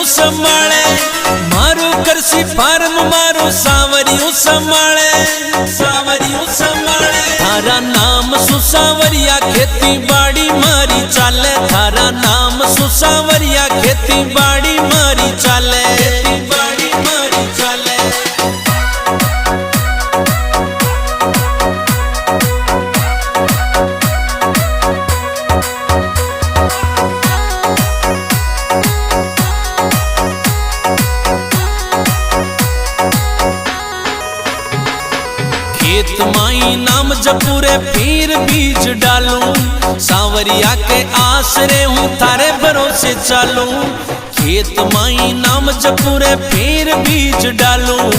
संभाळे मारू करसी फार्म मारू सावरियों संभाळे सावरियों संभाळे थारा नाम सुसावरिया खेती बाड़ी मारी चाले थारा नाम सुसावरिया खेती बाड़ी मारी चाले खेती बाड़ी मारी चाले खेत माई नाम जपूरे फिर बीज डालूं सावरिया के आसरे हूँ थारे भरोसे चालूं खेत माई नाम जपूरे फिर बीज डालूं।